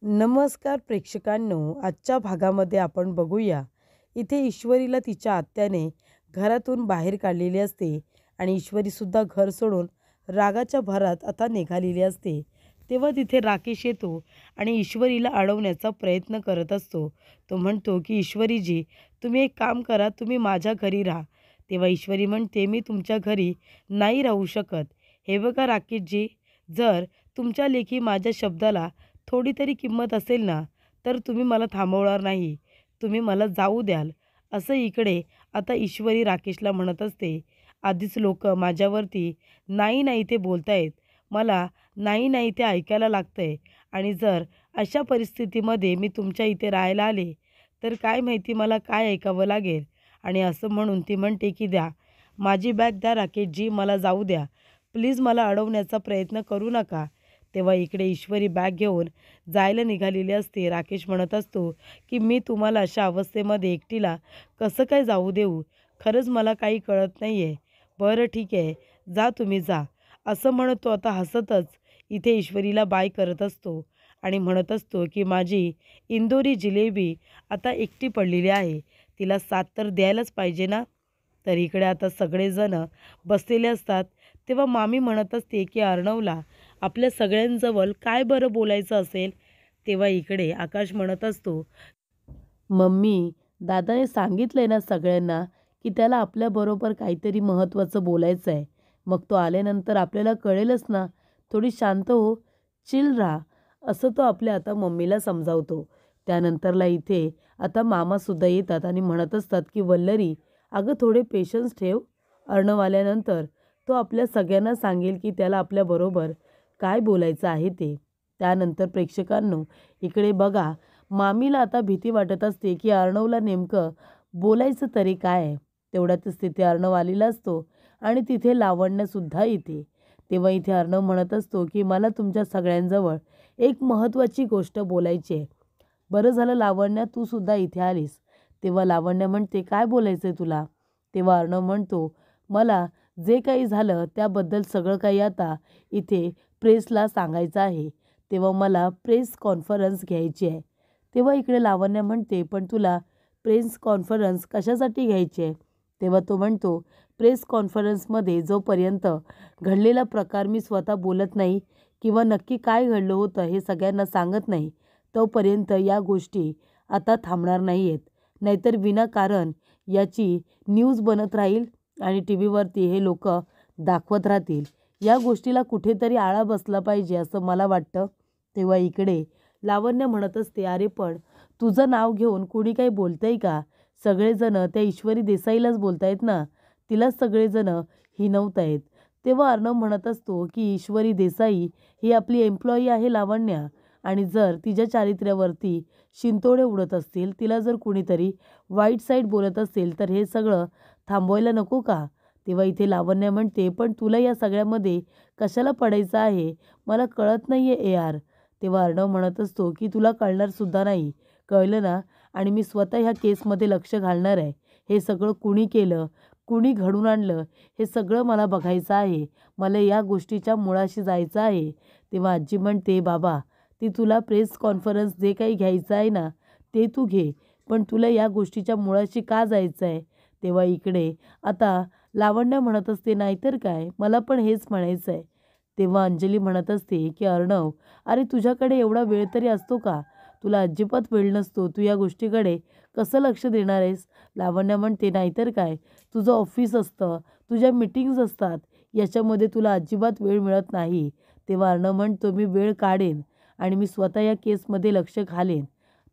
नमस्कार प्रेक्षकांनो, आजच्या भागामध्ये आपण बघूया. इथे ईश्वरीला तिच्या आत्याने घरातून बाहेर काढलेली असते आणि ईश्वरीसुद्धा घर सोडून रागाच्या भरात आता निघालेली असते. तेव्हा तिथे राकेश येतो आणि ईश्वरीला अडवण्याचा प्रयत्न करत असतो. तो म्हणतो की ईश्वरीजी, तुम्ही एक काम करा, तुम्ही माझ्या घरी राहा. तेव्हा ईश्वरी म्हणते, मी तुमच्या घरी नाही राहू शकत. हे बघा राकेशजी, जर तुमच्या लेखी माझ्या शब्दाला थोडी तरी किंमत असेल ना, तर तुम्ही मला थांबवणार नाही. तुम्ही मला जाऊ द्याल. असं इकडे आता ईश्वरी राकेशला म्हणत असते. आधीच लोकं माझ्यावरती नाही, नाही ते बोलतायत. मला नाही, नाही ते ऐकायला लागतंय आणि जर अशा परिस्थितीमध्ये मी तुमच्या इथे राहायला आले, तर काय माहिती मला काय ऐकावं लागेल. आणि असं म्हणून ती म्हणते की द्या, माझी बॅग द्या राकेशजी, मला जाऊ द्या. प्लीज मला अडवण्याचा प्रयत्न करू नका. तेव्हा इकडे ईश्वरी बॅग घेऊन जायला निघालेली असते. राकेश म्हणत असतो की मी तुम्हाला अशा अवस्थेमध्ये एकटीला कसं काय जाऊ देऊ? खरंच मला काही कळत नाही आहे. बरं ठीक आहे, जा तुम्ही जा. असं म्हणत तो आता हसतच इथे ईश्वरीला बाय करत असतो आणि म्हणत असतो की माझी इंदोरी जिलेबी आता एकटी पडलेली आहे. तिला साथ तर द्यायलाच पाहिजे ना. तर इकडे आता सगळेजण बसलेले असतात. तेव्हा मामी म्हणत असते की अर्णवला आपल्या सगळ्यांजवळ काय बरं बोलायचं असेल. तेव्हा इकडे आकाश म्हणत असतो, मम्मी, दादाने सांगितलंय ना सगळ्यांना की त्याला आपल्याबरोबर काहीतरी महत्त्वाचं बोलायचं आहे. मग तो आल्यानंतर आपल्याला कळेलच ना. थोडी शांत हो, चिल राहा, असं तो आपल्या आता मम्मीला समजावतो. त्यानंतरला इथे आता मामासुद्धा येतात आणि म्हणत असतात की वल्लरी, अगं थोडे पेशन्स ठेव. अर्णव आल्यानंतर तो आपल्या सगळ्यांना सांगेल की त्याला आपल्याबरोबर काय बोलायचं आहे ते. त्यानंतर प्रेक्षकांनो, इकडे बघा, मामीला आता भीती वाटत असते की अर्णवला नेमकं बोलायचं तरी काय आहे. तेवढ्यातच तिथे अर्णव आलेला असतो आणि तिथे लावण्यसुद्धा येते. तेव्हा इथे अर्णव म्हणत असतो की मला तुमच्या सगळ्यांजवळ एक महत्त्वाची गोष्ट बोलायची आहे. बरं झालं लावण्या, तू सुद्धा इथे आलीस. तेव्हा लावण्य म्हणते, काय बोलायचं आहे तुला? तेव्हा अर्णव म्हणतो, मला जे काही झालं त्याबद्दल सगळं काही आता इथे प्रेसला सांगायचं आहे. तेव्हा मला प्रेस कॉन्फरन्स घ्यायची आहे. तेव्हा इकडे लावण्य म्हणते, पण तुला प्रेस कॉन्फरन्स कशासाठी घ्यायची आहे? तेव्हा तो म्हणतो, प्रेस कॉन्फरन्समध्ये जोपर्यंत घडलेला प्रकार मी स्वतः बोलत नाही किंवा नक्की काय घडलं होतं हे सगळ्यांना सांगत नाही, तोपर्यंत या गोष्टी आता थांबणार नाही आहेत. नाहीतर विनाकारण याची न्यूज बनत राहील आणि टी व्हीवरती हे लोक दाखवत राहतील. या गोष्टीला कुठेतरी आळा बसला पाहिजे असं मला वाटतं. तेव्हा इकडे लावण्य म्हणत असते, अरे पण तुझं नाव घेऊन कोणी काही बोलतंय का? सगळेजण त्या ईश्वरी देसाईलाच बोलतायत ना, तिलाच सगळेजण हिणवतायत. तेव्हा अर्णव म्हणत असतो की ईश्वरी देसाई ही आपली एम्प्लॉई आहे लावण्या, आणि जर तिच्या चारित्र्यावरती शिंतोडे उडत असतील, तिला जर कुणीतरी वाईट साईड बोलत असेल, तर हे सगळं थांबवायला नको का? तेव्हा इथे लावण्य म्हणते, पण तुला या सगळ्यामध्ये कशाला पडायचं आहे? मला कळत नाही आहे यार. तेव्हा अर्णव म्हणत असतो की तुला कळणारसुद्धा नाही. कळलं ना, आणि मी स्वतः ह्या केसमध्ये लक्ष घालणार आहे. हे सगळं कुणी केलं, कुणी घडून आणलं, हे सगळं मला बघायचं आहे. मला या गोष्टीच्या मुळाशी जायचं आहे. तेव्हा आजी म्हणते, बाबा, ती तुला प्रेस कॉन्फरन्स जे काही घ्यायचं आहे ना, ते तू घे, पण तुला या गोष्टीच्या मुळाशी का जायचं आहे? तेव्हा इकडे आता लावण्य म्हणत असते, नाहीतर काय, मला पण हेच म्हणायचं आहे. तेव्हा अंजली म्हणत असते की अर्णव, अरे तुझ्याकडे एवढा वेळ तरी असतो का? तुला अजिबात वेळ नसतो. तू या गोष्टीकडे कसं लक्ष देणार आहेस? लावण्य म्हणते, नाहीतर काय, तुझं ऑफिस असतं, तुझ्या मीटिंग्ज असतात, याच्यामध्ये तुला अजिबात वेळ मिळत नाही. तेव्हा अर्णव म्हणतो, मी वेळ काढेन आणि मी स्वतः या केसमध्ये लक्ष घालेन.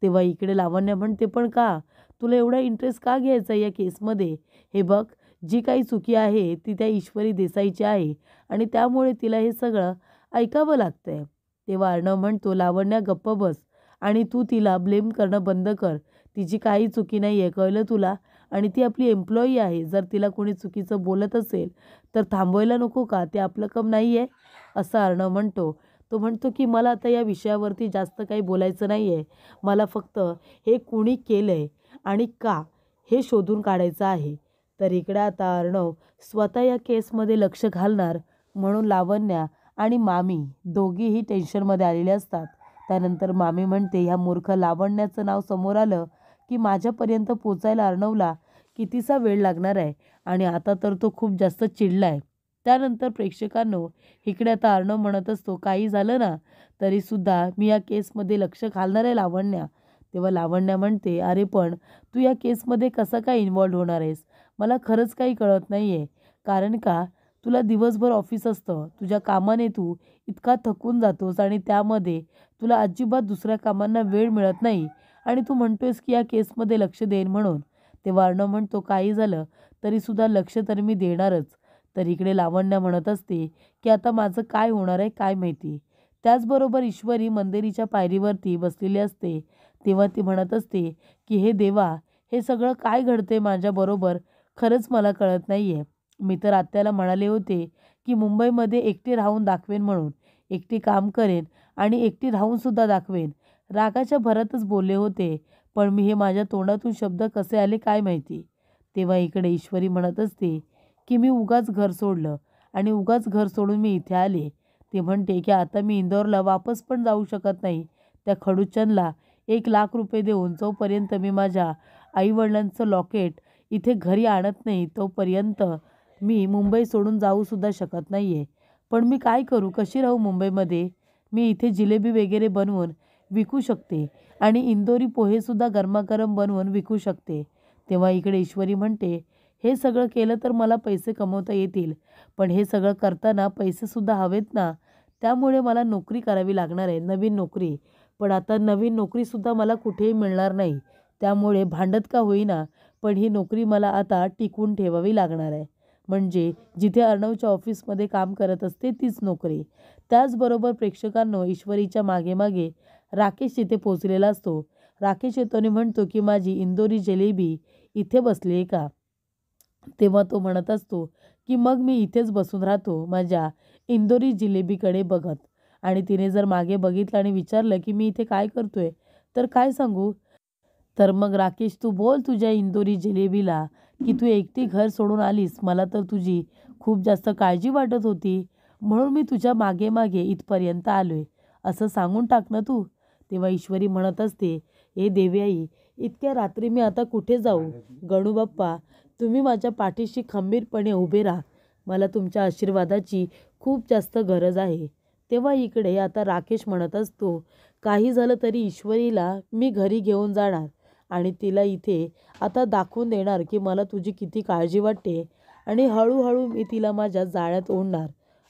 तेव्हा इकडे लावण्य म्हणते, पण का? तुला एवढा इंटरेस्ट का घ्यायचा या केसमध्ये? हे बघ, जी काही चुकी आहे ती त्या ईश्वरी देसाईची आहे आणि त्यामुळे तिला हे सगळं ऐकावं लागतंय. तेव्हा अर्णव म्हणतो, लावण्या गप्प बस आणि तू तिला ब्लेम करणं बंद कर. तिची काही चुकी नाही आहे, कळलं तुला? आणि ती आपली एम्प्लॉई आहे. जर तिला कोणी चुकीचं बोलत असेल तर थांबवायला नको का? ते आपलं काम नाही आहे, असं अर्णव म्हणतो. तो म्हणतो की मला आता या विषयावरती जास्त काही बोलायचं नाही आहे. मला फक्त हे कुणी केलं आहे आणि का, हे शोधून काढायचं आहे. तर इकडे आता अर्णव स्वतः या केसमध्ये लक्ष घालणार म्हणून लावण्या आणि मामी दोघीही टेन्शनमध्ये आलेले असतात. त्यानंतर मामी म्हणते, ह्या मूर्ख लावण्याचं नाव समोर आलं की माझ्यापर्यंत पोचायला अर्णवला कितीसा वेळ लागणार आहे आणि आता तर तो खूप जास्त चिडला आहे. त्यानंतर प्रेक्षकांनो, इकडे आता अर्णव म्हणत असतो, काही झालं ना तरीसुद्धा मी या केसमध्ये लक्ष घालणार आहे लावण्या. तेव्हा लावण्या म्हणते, अरे पण तू या केसमध्ये कसं काय इन्व्हॉल्व होणार आहेस? मला खरंच काही कळत नाही आहे. कारण का तुला दिवसभर ऑफिस असतं, तुझ्या कामाने तू इतका थकून जातोस आणि त्यामध्ये तुला अजिबात दुसऱ्या कामांना वेळ मिळत नाही आणि तू म्हणतोयस की या केसमध्ये लक्ष देईन म्हणून. तेव्हा अर्णव म्हणतो, काही झालं तरीसुद्धा लक्ष तर मी देणारच. तर इकडे लावण्या म्हणत असते की आता माझं काय होणार आहे काय माहिती. त्याचबरोबर ईश्वरी मंदिरीच्या पायरीवरती बसलेली असते. तेव्हा ती म्हणत असते की हे देवा, हे सगळं काय घडते माझ्याबरोबर, खरंच मला कळत नाही आहे. मी तर आत्याला म्हणाले होते की मुंबईमध्ये एकटी राहून दाखवेन म्हणून, एकटी काम करेन आणि एकटी राहूनसुद्धा दाखवेन. रागाच्या भरातच बोलले होते, पण मी हे माझ्या तोंडातून शब्द कसे आले काय माहिती. तेव्हा इकडे ईश्वरी म्हणत असते की मी उगाच घर सोडलं आणि उगाच घर सोडून मी इथे आले. ती म्हणते की आता मी इंदोरला वापस पण जाऊ शकत नाही. त्या खडूचंदला 1,00,000 रुपये देऊन जोपर्यंत मी माझ्या आईवडिलांचं लॉकेट इथे घरी आणत नाही तोपर्यंत मी मुंबई सोडून जाऊसुद्धा शकत नाही आहे. पण मी काय करू, कशी राहू मुंबईमध्ये? मी इथे जिलेबी वगैरे बनवून विकू शकते आणि इंदोरी पोहेसुद्धा गरमागरम बनवून विकू शकते. तेव्हा इकडे ईश्वरी म्हणते, हे सगळं केलं तर मला पैसे कमवता येतील, पण हे सगळं करताना पैसेसुद्धा हवेत ना. त्यामुळे मला नोकरी करावी लागणार आहे, नवीन नोकरी. पण आता नवीन नोकरीसुद्धा मला कुठेही मिळणार नाही. त्यामुळे भांडत का होईना, पण ही नोकरी मला आता टिकवून ठेवावी लागणार आहे. म्हणजे जिथे अर्णवच्या ऑफिसमध्ये काम करत असते तीच नोकरी. त्याचबरोबर प्रेक्षकांनो, ईश्वरीच्या मागे मागे राकेश तिथे पोचलेला असतो. राकेश येतो आणि म्हणतो की माझी इंदोरी जिलेबी इथे बसली आहे का? तेव्हा तो म्हणत असतो की मग मी इथेच बसून राहतो माझ्या इंदोरी जिलेबीकडे बघत. आणि तिने जर मागे बघितलं आणि विचारलं की मी इथे काय करतोय, तर काय सांगू? तर मग राकेश, तू बोल तुझ्या इंदोरी जिलेबीला की तू एकटी घर सोडून आलीस. मला तर तुझी खूप जास्त काळजी वाटत होती, म्हणून मी तुझ्या मागे मागे इथपर्यंत आलोय, असं सांगून टाक ना तू. तेव्हा ईश्वरी म्हणत असते, ए देवी आई, इतक्या रात्री मी आता कुठे जाऊ? गणूबाप्पा, तुम्ही माझ्या पाठीशी खंबीरपणे उभे राहा. मला तुमच्या आशीर्वादाची खूप जास्त गरज आहे. तेव्हा इकडे आता राकेश म्हणत असतो, काही झालं तरी ईश्वरीला मी घरी घेऊन जाणार आणि तिला इथे आता दाखवून देणार की मला तुझी किती काळजी वाटते आणि हळूहळू मी तिला माझ्या जाळ्यात ओढणार.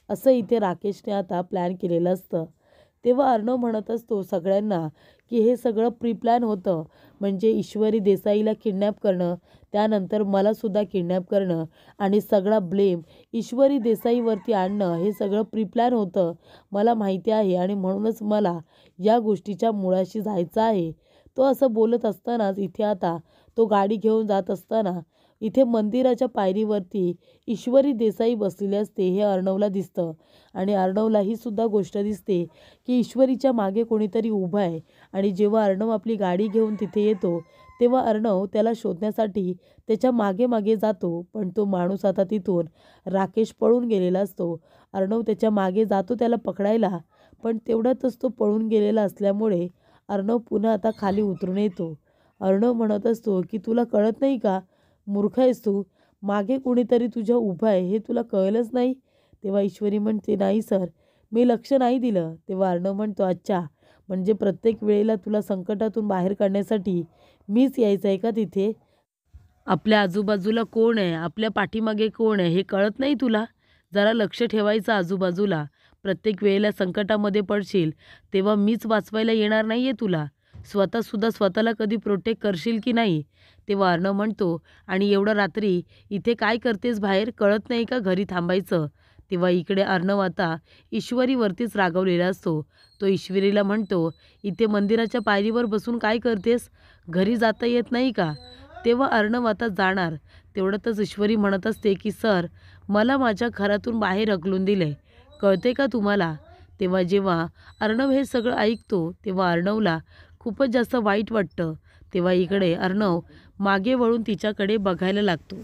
असं इथे राकेशने आता प्लॅन केलेलं असतं. तेव्हा अर्णव म्हणत असतो सगळ्यांना की हे सगळं प्री प्लॅन होतं. म्हणजे ईश्वरी देसाईला किडनॅप करणं, त्यानंतर मलासुद्धा किडनॅप करणं आणि सगळा ब्लेम ईश्वरी देसाईवरती आणणं, हे सगळं प्री प्लॅन होतं. मला माहिती आहे आणि म्हणूनच मला या गोष्टीच्या मुळाशी जायचं आहे. तो असं बोलत असतानाच इथे आता तो गाडी घेऊन जात असताना इथे मंदिराच्या पायरीवरती ईश्वरी देसाई बसलेली असते. हे अर्णवला दिसतं आणि अर्णवला ही सुद्धा गोष्ट दिसते की ईश्वरीच्या मागे कोणीतरी उभं आहे. आणि जेव्हा अर्णव आपली गाडी घेऊन तिथे येतो तेव्हा अर्णव त्याला शोधण्यासाठी त्याच्या मागे मागे जातो. पण तो माणूस आता तिथून, राकेश, पळून गेलेला असतो. अर्णव त्याच्या मागे जातो त्याला पकडायला, पण तेवढ्यातच तो पळून गेलेला असल्यामुळे अर्णव पुन्हा आता खाली उतरून येतो. अर्णव म्हणत असतो की तुला कळत नाही का, मूर्ख आहेस तू, मागे कोणीतरी तुझ्या उभं आहे हे तुला कळलंच नाही? तेव्हा ईश्वरी म्हणते, नाही सर, मी लक्ष नाही दिलं. तेव्हा अर्णव म्हणतो, अच्छा, म्हणजे प्रत्येक वेळेला तुला संकटातून बाहेर काढण्यासाठी मीच यायचं आहे का तिथे? आपल्या आजूबाजूला कोण आहे, आपल्या पाठीमागे कोण आहे हे कळत नाही तुला? जरा लक्ष ठेवायचं आजूबाजूला. प्रत्येक वेळेला संकटामध्ये पडशील तेव्हा मीच वाचवायला येणार नाही आहे तुला. स्वतःसुद्धा स्वतःला कधी प्रोटेक्ट करशील की नाही? तेव्हा अर्णव म्हणतो, आणि एवढं रात्री इथे काय करतेस बाहेर, कळत नाही का घरी थांबायचं? तेव्हा इकडे अर्णव आता ईश्वरीवरतीच रागवलेला असतो. तो ईश्वरीला म्हणतो, इथे मंदिराच्या पायरीवर बसून काय करतेस, घरी जाता येत नाही का? तेव्हा अर्णव आता जाणार तेवढ्यातच ईश्वरी म्हणत असते की सर, मला माझ्या घरातून बाहेर हकलून दिले, कळते का तुम्हाला? तेव्हा जेव्हा अर्णव हे सगळं ऐकतो तेव्हा अर्णवला खूपच जास्त वाईट वाटतं. तेव्हा इकडे अर्णव मागे वळून तिच्याकडे बघायला लागतो.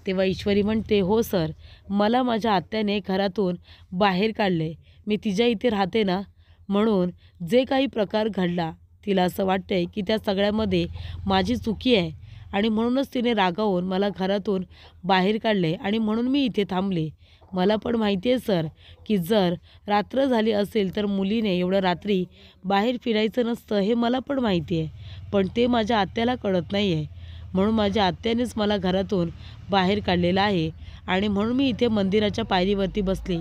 तेव्हा ईश्वरी म्हणते, हो सर, मला माझ्या आत्याने घरातून बाहेर काढले, मी तिच्या इथे राहते ना, म्हणून जे काही प्रकार घडला तिला असं वाटतंय की त्या सगळ्यामध्ये माझी चुकी आहे आणि म्हणूनच तिने रागावून मला घरातून बाहेर काढले आणि म्हणून मी इथे थांबले. मला पण माहिती आहे सर की जर रात्र झाली असेल तर मुलीने एवढं रात्री बाहेर फिरायचं नसतं हे मला पण माहिती आहे. पण ते माझ्या आत्याला कळत नाही आहे. म्हणून माझ्या आत्यानेच मला घरातून बाहेर काढलेलं आहे आणि म्हणून मी इथे मंदिराच्या पायरीवरती बसले.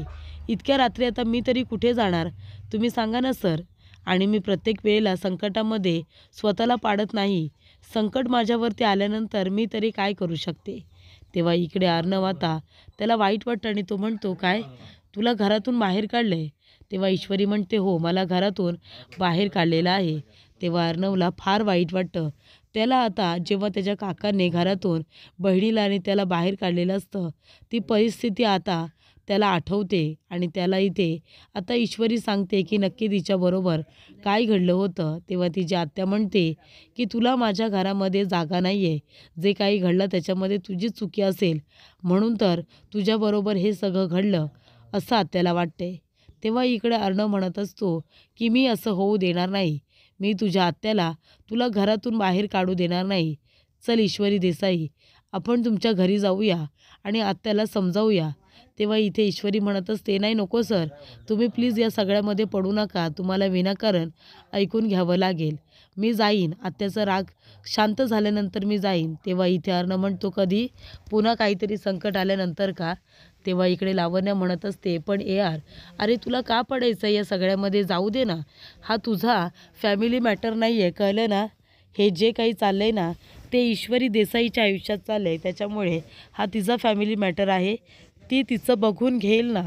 इतक्या रात्री आता मी तरी कुठे जाणार तुम्ही सांगा ना सर. आणि मी प्रत्येक वेळेला संकटामध्ये स्वतःला पाडत नाही. संकट माझ्यावरती आल्यानंतर मी तरी काय करू शकते. तेव्हा इकडे अर्णव आता त्याला वाईट वाटतं आणि तो म्हणतो काय तुला घरातून बाहेर काढलं तेव्हा ईश्वरी म्हणते हो मला घरातून बाहेर काढलेलं आहे. तेव्हा अर्णवला फार वाईट वाटतं. त्याला आता जेव्हा त्याच्या काकाने घरातून बहिणीला आणि त्याला बाहेर काढलेलं असतं ती परिस्थिती आता त्याला आठवते आणि त्याला इथे आता ईश्वरी सांगते की नक्की तिच्याबरोबर काय घडलं होतं. तेव्हा तिची आत्या म्हणते की तुला माझ्या घरामध्ये जागा नाही आहे. जे काही घडलं त्याच्यामध्ये तुझी चुकी असेल म्हणून तर तुझ्याबरोबर हे सगळं घडलं असं आत्याला वाटते. तेव्हा इकडे अर्णव म्हणत असतो की मी असं होऊ देणार नाही. मी तुझ्या आत्याला तुला घरातून बाहेर काढू देणार नाही. चल ईश्वरी देसाई आपण तुमच्या घरी जाऊया आणि आत्याला समजावूया. तेव्हा इथे ईश्वरी म्हणत असते नाही नको सर तुम्ही प्लीज या सगळ्यामध्ये पडू नका. तुम्हाला विनाकारण ऐकून घ्यावं लागेल. मी जाईन आत्याचा राग शांत झाल्यानंतर मी जाईन. तेव्हा इथे अर्णव म्हणतो कधी पुन्हा काहीतरी संकट आल्यानंतर का. तेव्हा इकडे लावण्या म्हणत असते पण यार अरे तुला का पडायचं या सगळ्यामध्ये जाऊ दे ना. हा तुझा फॅमिली मॅटर नाही आहे कळलं ना. हे जे काही चाललं आहे ना ते ईश्वरी देसाईच्या आयुष्यात चाललं आहे त्याच्यामुळे हा तिचा फॅमिली मॅटर आहे. ती तिचं बघून घेईल ना.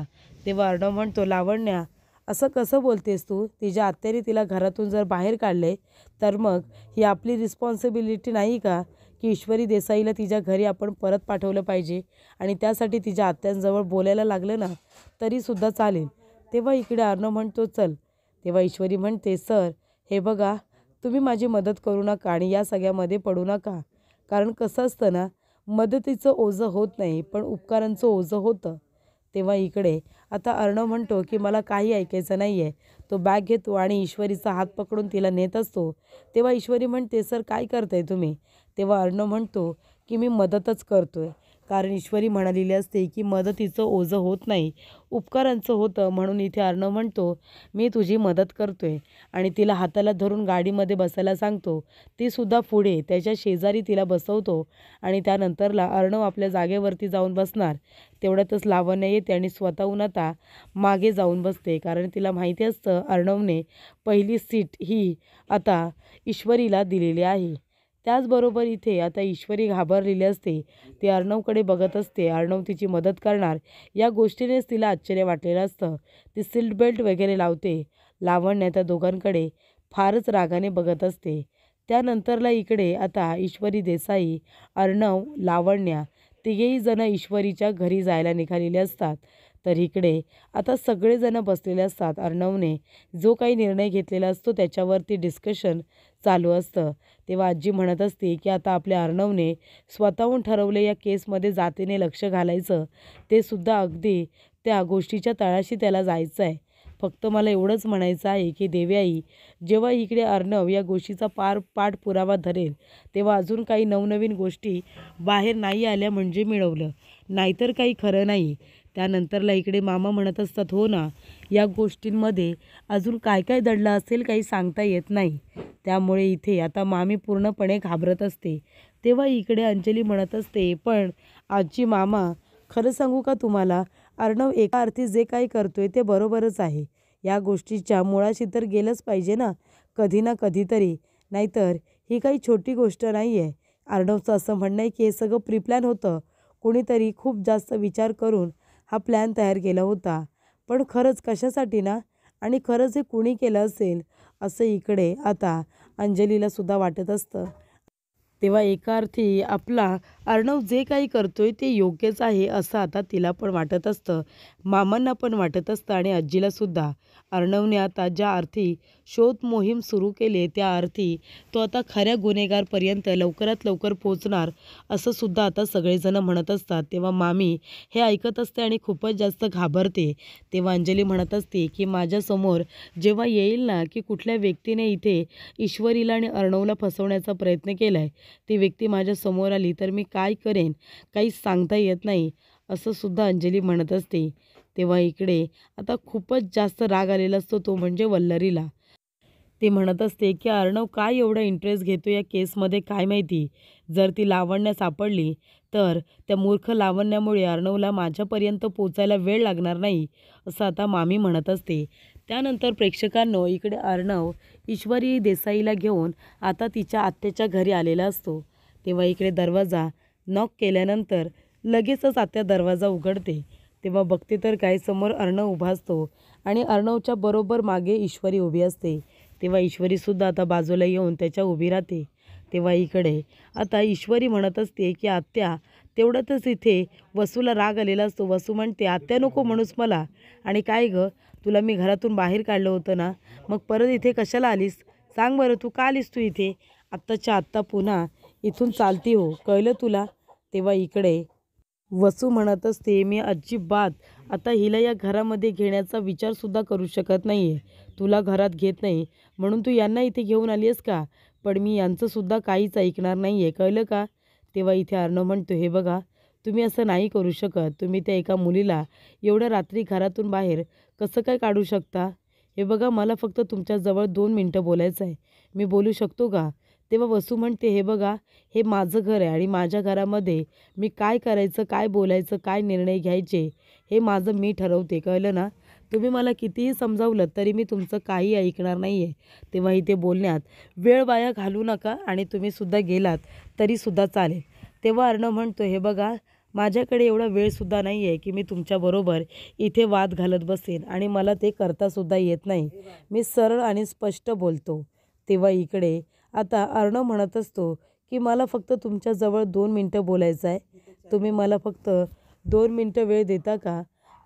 तेव्हा अर्णव म्हणतो लावण्या असं कसं बोलतेस तू. तिच्या आत्याने तिला घरातून जर बाहेर काढले तर मग ही आपली रिस्पॉन्सिबिलिटी नाही का की ईश्वरी देसाईला तिच्या घरी आपण परत पाठवलं पाहिजे आणि त्यासाठी तिच्या आत्यांजवळ बोलायला लागलं ना तरीसुद्धा चालेल. तेव्हा इकडे अर्णव म्हणतो चल. तेव्हा ईश्वरी म्हणते सर हे बघा तुम्ही माझी मदत करू नका आणि या सगळ्यामध्ये पडू नका. कारण कसं असतं ना मदतीचं ओझं होत नाही पण उपकारांचं ओझं होतं. तेव्हा इकडे आता अर्णव म्हणतो की मला काही ऐकायचं नाही आहे. तो बॅग घेतो आणि ईश्वरीचा हात पकडून तिला नेत असतो. तेव्हा ईश्वरी म्हणते सर काय करताय तुम्ही. तेव्हा अर्णव म्हणतो की मी मदतच करतोय. कारण ईश्वरी म्हणालेली असते की मदतीचं ओझं होत नाही उपकारांचं होतं. म्हणून इथे अर्णव म्हणतो मी तुझी मदत करतोय आणि तिला हाताला धरून गाडीमध्ये बसायला सांगतो. तीसुद्धा पुढे त्याच्या शेजारी तिला बसवतो आणि त्यानंतरला अर्णव आपल्या जागेवरती जाऊन बसणार. तेवढ्यातच लावण्य येते आणि स्वतःहून आता मागे जाऊन बसते. कारण तिला माहिती असतं अर्णवने पहिली सीट ही आता ईश्वरीला दिलेली आहे. त्याचबरोबर इथे आता ईश्वरी घाबरलेली असते. ती अर्णवकडे बघत असते. अर्णव तिची मदत करणार या गोष्टीनेच तिला आश्चर्य वाटलेलं असतं. ती सीट बेल्ट वगैरे लावते. लावण्य त्या दोघांकडे फारच रागाने बघत असते. त्यानंतरला इकडे आता ईश्वरी देसाई अर्णव लावण्या तिघेही जण ईश्वरीच्या घरी जायला निघालेले असतात. तर इकडे आता सगळेजण बसलेले असतात. अर्णवने जो काही निर्णय घेतलेला असतो त्याच्यावरती डिस्कशन चालू असतं. तेव्हा आजी म्हणत असते की आता आपल्या अर्णवने स्वतःहून ठरवले या केसमध्ये जातीने लक्ष घालायचं. ते सुद्धा अगदी त्या गोष्टीच्या तळाशी त्याला जायचं आहे. फक्त मला एवढंच म्हणायचं आहे की देवयाई जेव्हा इकडे अर्णव या गोष्टीचा पाठपुरावा धरेल तेव्हा अजून काही नवनवीन गोष्टी बाहेर नाही आल्या म्हणजे मिळवलं नाहीतर काही खरं नाही. त्यानंतरला इकडे मामा म्हणत असतात हो ना या गोष्टींमध्ये अजून काय काय दडलं असेल काही सांगता येत नाही. त्यामुळे इथे आता मामी पूर्णपणे घाबरत असते. तेव्हा इकडे अंजली म्हणत असते पण आजी मामा खरं सांगू का तुम्हाला अर्णव एका अर्थी जे काही करतोय ते बरोबरच आहे. या गोष्टीच्या मुळाशी तर गेलंच पाहिजे ना कधी ना कधीतरी. नाहीतर ही काही छोटी गोष्ट नाही आहे. अर्णवचं असं म्हणणं आहे की हे सगळं प्रीप्लॅन होतं. कोणीतरी खूप जास्त विचार करून हा प्लॅन तयार केला होता. पण खरंच कशासाठी ना आणि खरंच हे कुणी केलं असेल असं इकडे आता अंजलीला सुद्धा वाटत असतं. तेव्हा एका अर्थी आपला अर्णव जे काही करतोय ते योग्यच आहे असं आता तिला पण वाटत असतं. मामांना पण वाटत असतं आणि आजीला सुद्धा. अर्णवने आता ज्या अर्थी शोध मोहीम सुरू केली, त्या अर्थी तो आता खऱ्या गुन्हेगारपर्यंत लवकरात लवकर पोहोचणार असं सुद्धा आता सगळेजण म्हणत असतात. तेव्हा मामी हे ऐकत असते आणि खूपच जास्त घाबरते. तेव्हा अंजली म्हणत असते की माझ्यासमोर जेव्हा येईल ना की कुठल्या व्यक्तीने इथे ईश्वरीला आणि अर्णवला फसवण्याचा प्रयत्न केला आहे, ती व्यक्ती माझ्या समोर आली तर मी काय करेन काहीच सांगता येत नाही असं सुद्धा अंजली म्हणत असते. तेव्हा इकडे आता खूपच जास्त राग आलेला असतो तो म्हणजे वल्लरीला. ती म्हणत असते की अर्णव काय एवढा इंटरेस्ट घेतो या केसमध्ये काय माहिती. जर ती लावण्या सापडली तर त्या मूर्ख लावण्यामुळे अर्णवला माझ्यापर्यंत पोचायला वेळ लागणार नाही असं आता मामी म्हणत असते. त्यानंतर प्रेक्षकांनो इकडे अर्णव ईश्वरी देसाईला घेऊन आता तिच्या आत्याच्या घरी आलेला असतो. तेव्हा इकडे दरवाजा नॉक केल्यानंतर लगेचच आत्या दरवाजा उघडते. तेव्हा बघते तर काय समोर अर्णव उभा असतो आणि अर्णवच्या बरोबर मागे ईश्वरी उभी असते. तेव्हा ईश्वरीसुद्धा आता बाजूला येऊन त्याच्या उभी राहते. तेव्हा इकडे आता ईश्वरी म्हणत असते की आत्या, तेवढ्यातच इथे वसूला राग आलेला असतो. वसू म्हणते आत्या नको म्हणूस मला, आणि काय गं तुला मी घरातून बाहेर काढलं होतं ना, मग परत इथे कशाला आलीस सांग बरं, तू का आलीस तू इथे? आत्ताच्या आत्ता पुन्हा इथून चालती हो, कळलं तुला? तेव्हा इकडे वसू म्हणत असते मी अजिबात आता हिला या घरामध्ये घेण्याचा विचारसुद्धा करू शकत नाही आहे. तुला घरात घेत नाही म्हणून तू यांना इथे घेऊन आली आहेस का? पण मी यांचंसुद्धा काहीच ऐकणार नाही आहे, कळलं का? तेव्हा इथे अर्णव म्हणतो हे बघा, तुम्ही असं नाही करू शकत. तुम्ही त्या एका मुलीला एवढ्या रात्री घरातून बाहेर कसं काय काढू शकता? हे बघा, मला फक्त तुमच्याजवळ 2 मिनटं बोलायचं आहे. मी बोलू शकतो का? तेव्हा वसू म्हणते हे बघा, हे माझं घर आहे आणि माझ्या घरामध्ये मी काय करायचं, काय बोलायचं, काय निर्णय घ्यायचे हे माझं मी ठरवते, कळलं ना? तुम्ही मला कितीही समजावलं तरी मी तुमचं काही ऐकणार नाही आहे. तेव्हा इथे बोलण्यात वेळ वाया घालू नका आणि तुम्हीसुद्धा गेलात तरीसुद्धा चालेल. तेव्हा अर्णव म्हणतो हे बघा, माझ्याकडे एवढा वेळसुद्धा नाही आहे की मी तुमच्याबरोबर इथे वाद घालत बसेन आणि मला ते करतासुद्धा येत नाही. मी सरळ आणि स्पष्ट बोलतो. तेव्हा इकडे आता अर्णव म्हणत असतो की मला फक्त तुमच्याजवळ 2 मिनटं बोलायचं आहे. तुम्ही मला फक्त 2 मिनटं वेळ देता का?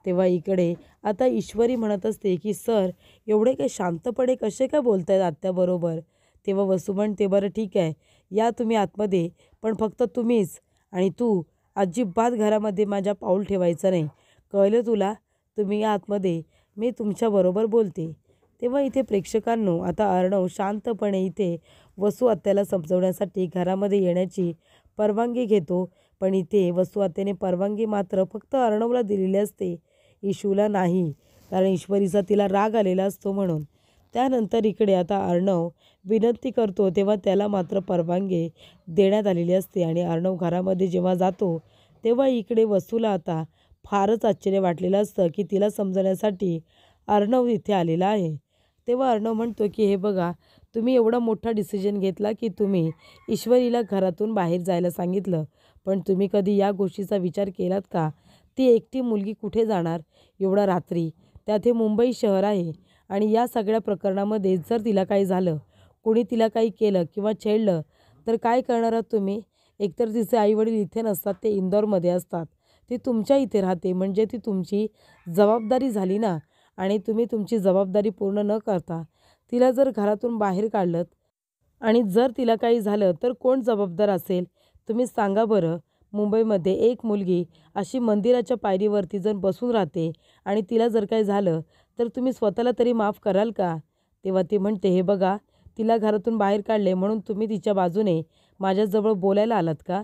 तेव्हा इकडे आता ईश्वरी म्हणत असते की सर, एवढे काही शांतपणे कसे काय बोलतायत आत्याबरोबर? तेव्हा वसू म्हणते बरं ठीक आहे, या तुम्ही आतमध्ये, पण फक्त तुम्हीच आणि तू अजिबात घरामध्ये माझ्या पाऊल ठेवायचं नाही, कळलं तुला? तुम्ही या आतमध्ये, मी तुमच्याबरोबर बोलते. तेव्हा इथे प्रेक्षकांनो आता अर्णव शांतपणे इथे वसू आत्याला समजवण्यासाठी घरामध्ये येण्याची परवानगी घेतो. पण इथे वसू आत्याने परवानगी मात्र फक्त अर्णवला दिलेली असते, इशूला नाही, कारण ईश्वरीचा तिला राग आलेला असतो म्हणून. त्यानंतर इकडे आता अर्णव विनंती करतो तेव्हा त्याला मात्र परवानगी देण्यात आलेली असते आणि अर्णव घरामध्ये जेव्हा जातो तेव्हा इकडे वसूला आता फारच आश्चर्य वाटलेलं असतं की तिला समजण्यासाठी अर्णव इथे आलेला आहे. तेव्हा अर्णव म्हणतो की हे बघा, तुम्ही एवढा मोठा डिसिजन घेतला की तुम्ही ईश्वरीला घरातून बाहेर जायला सांगितलं, पण तुम्ही कधी या गोष्टीचा विचार केलात का? ती एकटी मुलगी कुठे जाणार एवढ्या रात्री? त्यात हे मुंबई शहर आहे आणि या सगळ्या प्रकरणामध्ये जर तिला काही झालं, कोणी तिला काही केलं किंवा छेडलं तर काय करणार आहात तुम्ही? एकतर तिचे आईवडील इथे नसतात, ते इंदोरमध्ये असतात. ती तुमच्या इथे राहते, म्हणजे ती तुमची जबाबदारी झाली ना, आणि तुम्ही तुमची जबाबदारी पूर्ण न करता तिला जर घरातून बाहेर काढलं आणि जर तिला काही झालं तर कोण जबाबदार असेल? तुम्ही सांगा बरं. मुंबईमध्ये एक मुलगी अशी मंदिराच्या पायरीवरती जर बसून राहते आणि तिला जर काही झालं तर तुम्ही स्वतःला तरी माफ कराल का? तेव्हा ती म्हणते हे बघा, तिला घरातून बाहेर काढले म्हणून तुम्ही तिच्या बाजूने माझ्याजवळ बोलायला आलात का?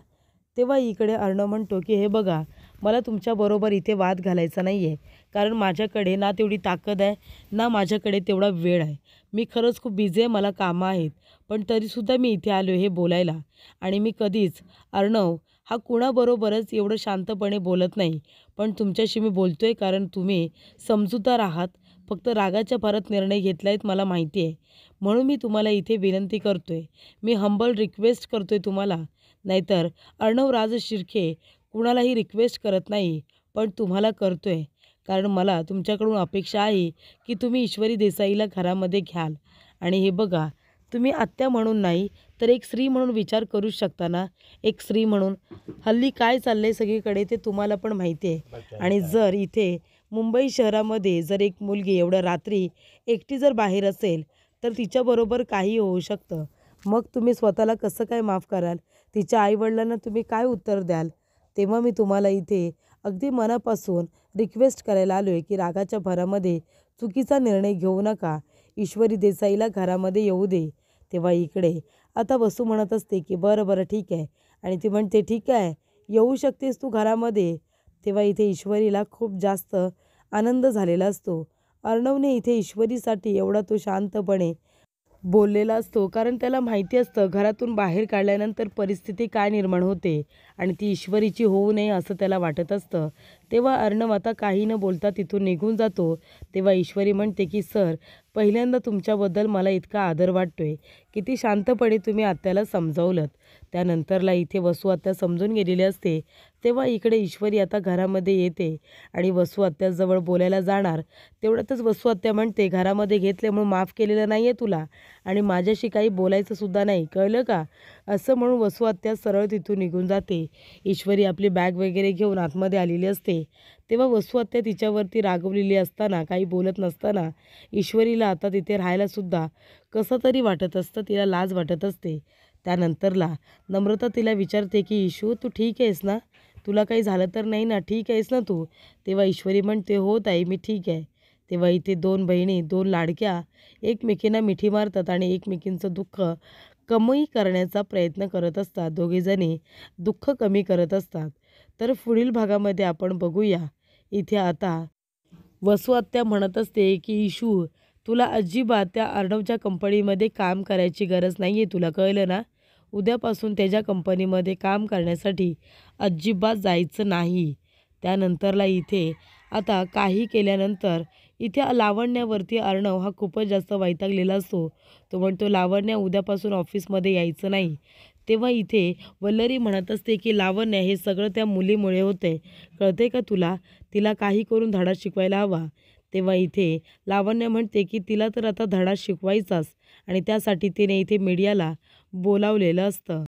तेव्हा इकडे अर्णव म्हणतो की हे बघा, मला तुमच्याबरोबर इथे वाद घालायचा नाही आहे, कारण माझ्याकडे ना तेवढी ताकद आहे ना माझ्याकडे तेवढा वेळ आहे. मी खरंच खूप बिझी आहे, मला कामं आहेत, पण तरीसुद्धा मी इथे आलो हे बोलायला. आणि मी कधीच अर्णव हा कुणाबरोबरच एवढं शांतपणे बोलत नाही, पण तुमच्याशी मी बोलतो आहे कारण तुम्ही समजूतदार आहात. फक्त रागाच्या भरात निर्णय घेतला आहेत मला माहिती आहे, म्हणून मी तुम्हाला इथे विनंती करतो आहे. मी हंबल रिक्वेस्ट करतो आहे तुम्हाला. नाहीतर अर्णव राज शिर्के कुणालाही रिक्वेस्ट करत नाही, पण तुम्हाला करतो आहे, कारण मला तुमच्याकडून अपेक्षा आहे की तुम्ही ईश्वरी देसाईला घरामध्ये घ्याल. आणि हे बघा, तुम्ही आत्या म्हणून नाही तर एक स्त्री म्हणून विचार करू शकता ना. एक स्त्री म्हणून हल्ली काय चाललं आहे सगळीकडे ते तुम्हाला पण माहिती आहे. आणि जर इथे मुंबई शहरामध्ये जर एक मुलगी एवढ्या रात्री एकटी जर बाहेर असेल तर तिच्याबरोबर काही होऊ शकतं. मग तुम्ही स्वतःला कसं काय माफ कराल? तिच्या आईवडिलांना तुम्ही काय उत्तर द्याल? तेव्हा मी तुम्हाला इथे अगदी मनापासून रिक्वेस्ट करायला आलो आहे, की रागाच्या भरामध्ये चुकीचा निर्णय घेऊ नका. ईश्वरी देसाईला घरामध्ये येऊ दे. तेव्हा इकडे आता वसू म्हणत असते, की "बरं, बरं, ठीक आहे." आणि ती म्हणते, "ठीक आहे, येऊ शकतेस तू घरामध्ये." तेव्हा इथे ईश्वरीला खूप जास्त आनंद झालेला असतो. अर्णवने इथे ईश्वरीसाठी एवढा तो शांतपणे बोललेला असतो, कारण त्याला माहिती असतं घरातून बाहेर काढल्यानंतर परिस्थिती काय निर्माण होते आणि ती ईश्वरीची होऊ नये असं त्याला वाटत असतं. तेव्हा अर्णव आता काही न बोलता तिथून निघून जातो. तेव्हा ईश्वरी म्हणते, की "सर, पहिल्यांदा तुमच्याबद्दल मला इतका आदर वाटतोय. किती शांतपणे तुम्ही आत्याला समजावलंत." त्यानंतरला इथे वसू आत्या समजून गेलेली असते. तेव्हा इकडे ईश्वरी आता घरामध्ये येते आणि वसू आत्याजवळ बोलायला जाणार. तेवढ्यातच वसू आत्या म्हणते, "घरामध्ये घेतले म्हणून माफ केलेलं नाही आहे तुला आणि माझ्याशी काही बोलायचं सुद्धा नाही, कळलं का?" असं म्हणून वसू आत्या सरळ तिथून निघून जाते. ईश्वरी आपली बॅग वगैरे घेऊन आतमध्ये आलेली असते. तेव्हा वसू आत्या तिच्यावरती रागवलेली असताना, काही बोलत नसताना ईश्वरीला आता तिथे राहायलासुद्धा कसं तरी वाटत असतं, तिला लाज वाटत असते. त्यानंतरला नम्रता तिला विचारते, की "इशू, तू ठीक आहेस ना? तुला काही झालं तर नाही ना? ठीक आहेस ना तू?" तेव्हा ईश्वरी म्हणते, "हो ताई, मी ठीक आहे." तेव्हा इथे दोन बहिणी, दोन लाडक्या एकमेकींना मिठी मारतात आणि एकमेकींचं दुःख कमी करण्याचा प्रयत्न करत असतात. दोघीजणी दुःख कमी करत असतात. तर पुढील भागामध्ये आपण बघूया. इथे आता वसू आत्या म्हणत असते, की "इशू, तुला अजिबात त्या अर्णवच्या कंपनीमध्ये काम करायची गरज नाही आहे, तुला कळलं ना? उद्यापासून त्याच्या कंपनीमध्ये काम करण्यासाठी अजिबात जायचं नाही." त्यानंतरला इथे आता काही केल्यानंतर इथे लावण्यावरती अर्णव हा खूपच जास्त वैतागलेला असतो. तो म्हणतो, "लावण्या, उद्यापासून ऑफिसमध्ये यायचं नाही." तेव्हा इथे वल्लरी म्हणत असते, की "लावण्या, हे सगळं त्या मुलीमुळे होतंय, कळते का तुला? तिला काही करून धडा शिकवायला हवा." तेव्हा इथे लावण्या म्हणते, की "तिला तर आता धडा शिकवायचाच आणि त्यासाठी तिने इथे मीडियाला बोलावलेलं असतं."